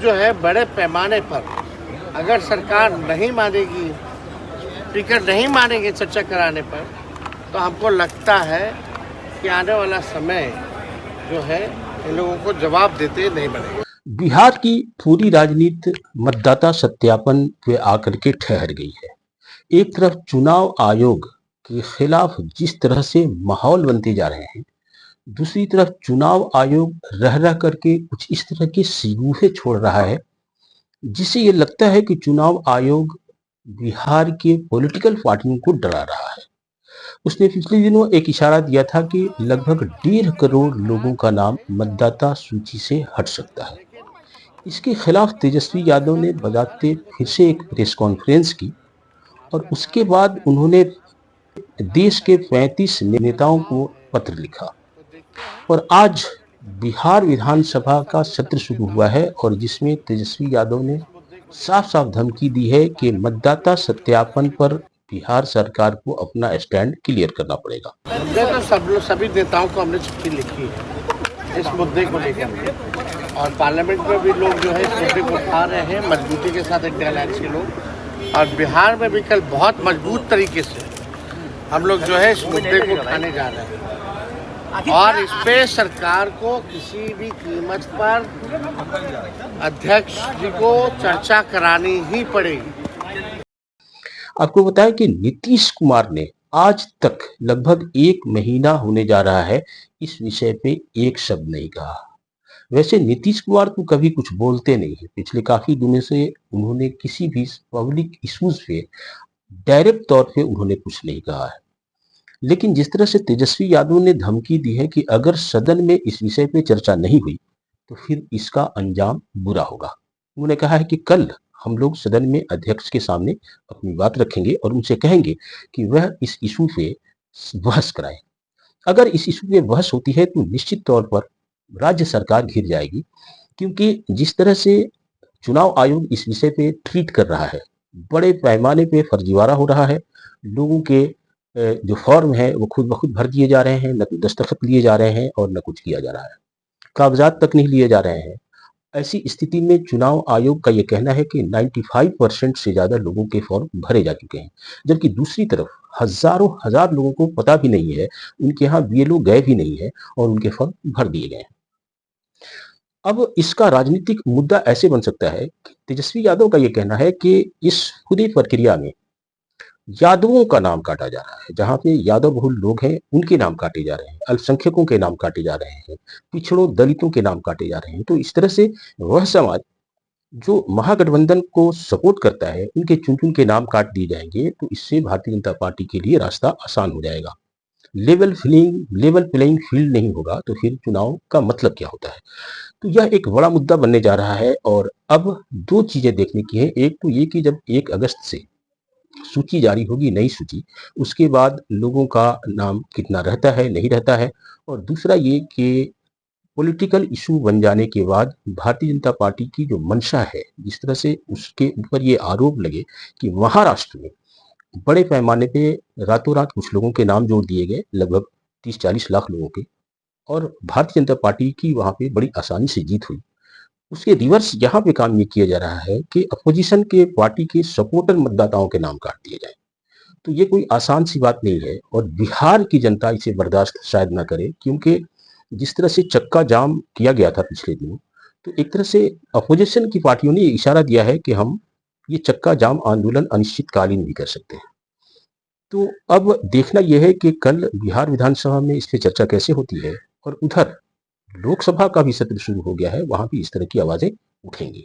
जो है बड़े पैमाने पर अगर सरकार नहीं मानेगी, स्पीकर नहीं मानेंगे चर्चा कराने पर, तो हमको लगता है कि आने वाला समय जो है इन लोगों को जवाब देते नहीं बनेगा। बिहार की पूरी राजनीति मतदाता सत्यापन पे आकर के ठहर गई है। एक तरफ चुनाव आयोग के खिलाफ जिस तरह से माहौल बनते जा रहे हैं, दूसरी तरफ चुनाव आयोग रह रह करके कुछ इस तरह के शिगूफे छोड़ रहा है, जिससे ये लगता है कि चुनाव आयोग बिहार के पॉलिटिकल पार्टियों को डरा रहा है। उसने पिछले दिनों एक इशारा दिया था कि लगभग 1.5 करोड़ लोगों का नाम मतदाता सूची से हट सकता है। इसके खिलाफ तेजस्वी यादव ने बजाते फिर से एक प्रेस कॉन्फ्रेंस की और उसके बाद उन्होंने देश के 35 नेताओं को पत्र लिखा और आज बिहार विधानसभा का सत्र शुरू हुआ है और जिसमें तेजस्वी यादव ने साफ साफ धमकी दी है कि मतदाता सत्यापन पर बिहार सरकार को अपना स्टैंड क्लियर करना पड़ेगा। तो सभी नेताओं को हमने चिट्ठी लिखी है इस मुद्दे को लेकर और पार्लियामेंट में भी लोग जो है इस मुद्दे को उठा रहे हैं मजबूती के साथ, एक डायलैक्स के लोग, और बिहार में भी कल बहुत मजबूत तरीके से हम लोग जो है इस मुद्दे को उठाने जा रहे हैं और इस पे सरकार को किसी भी कीमत पर अध्यक्ष जी को चर्चा करानी ही पड़ेगी। आपको बताएं कि नीतीश कुमार ने आज तक लगभग 1 महीना होने जा रहा है इस विषय पे एक शब्द नहीं कहा। वैसे नीतीश कुमार तो कभी कुछ बोलते नहीं है। पिछले काफी दिनों से उन्होंने किसी भी पब्लिक इश्यूज पे डायरेक्ट तौर पे उन्होंने कुछ नहीं कहा है। लेकिन जिस तरह से तेजस्वी यादव ने धमकी दी है कि अगर सदन में इस विषय पे चर्चा नहीं हुई तो फिर इसका अंजाम बुरा होगा। उन्होंने कहा है कि कल हम लोग सदन में अध्यक्ष के सामने अपनी बात रखेंगे और उनसे कहेंगे कि वह इस इशू पे बहस कराएं। अगर इस इशू पे बहस होती है तो निश्चित तौर पर राज्य सरकार घिर जाएगी, क्योंकि जिस तरह से चुनाव आयोग इस विषय पे ट्रीट कर रहा है, बड़े पैमाने पे फर्जीवाड़ा हो रहा है। लोगों के जो फॉर्म है वो खुद ब खुद भर दिए जा रहे हैं, न दस्तखत लिए जा रहे हैं और न कुछ किया जा रहा है, कागजात तक नहीं लिए जा रहे हैं। ऐसी स्थिति में चुनाव आयोग का ये कहना है कि 95% से ज्यादा लोगों के फॉर्म भरे जा चुके हैं, जबकि दूसरी तरफ हजारों हजार लोगों को पता भी नहीं है, उनके यहाँ बीएलओ गए भी नहीं है और उनके फॉर्म भर दिए गए हैं। अब इसका राजनीतिक मुद्दा ऐसे बन सकता है कि तेजस्वी यादव का ये कहना है कि इस पूरी प्रक्रिया में यादवों का नाम काटा जा रहा है, जहां पे यादव बहुल लोग हैं उनके नाम काटे जा रहे हैं, अल्पसंख्यकों के नाम काटे जा रहे हैं, पिछड़ों दलितों के नाम काटे जा रहे हैं। तो इस तरह से वह समाज जो महागठबंधन को सपोर्ट करता है उनके चुन चुन के नाम काट दिए जाएंगे, तो इससे भारतीय जनता पार्टी के लिए रास्ता आसान हो जाएगा। लेवल प्लेइंग फील्ड नहीं होगा तो फिर चुनाव का मतलब क्या होता है। तो यह एक बड़ा मुद्दा बनने जा रहा है और अब 2 चीजें देखने की है। एक तो ये कि जब 1 अगस्त से सूची जारी होगी, नई सूची, उसके बाद लोगों का नाम कितना रहता है नहीं रहता है, और दूसरा ये कि पॉलिटिकल इशू बन जाने के बाद भारतीय जनता पार्टी की जो मंशा है, जिस तरह से उसके ऊपर ये आरोप लगे कि महाराष्ट्र में बड़े पैमाने पे रातों रात कुछ लोगों के नाम जोड़ दिए गए, लगभग 30-40 लाख लोगों के, और भारतीय जनता पार्टी की वहां पे बड़ी आसानी से जीत हुई। उसके रिवर्स यहाँ पे काम ये किया जा रहा है कि अपोजिशन के पार्टी के सपोर्टर मतदाताओं के नाम काट दिए जाए। तो ये कोई आसान सी बात नहीं है और बिहार की जनता इसे बर्दाश्त शायद ना करे, क्योंकि जिस तरह से चक्का जाम किया गया था पिछले दिनों, तो एक तरह से अपोजिशन की पार्टियों ने इशारा दिया है कि हम ये चक्का जाम आंदोलन अनिश्चितकालीन भी कर सकते हैं। तो अब देखना यह है कि कल बिहार विधानसभा में इस पे चर्चा कैसे होती है और उधर लोकसभा का भी सत्र शुरू हो गया है, वहां भी इस तरह की आवाजें उठेंगी।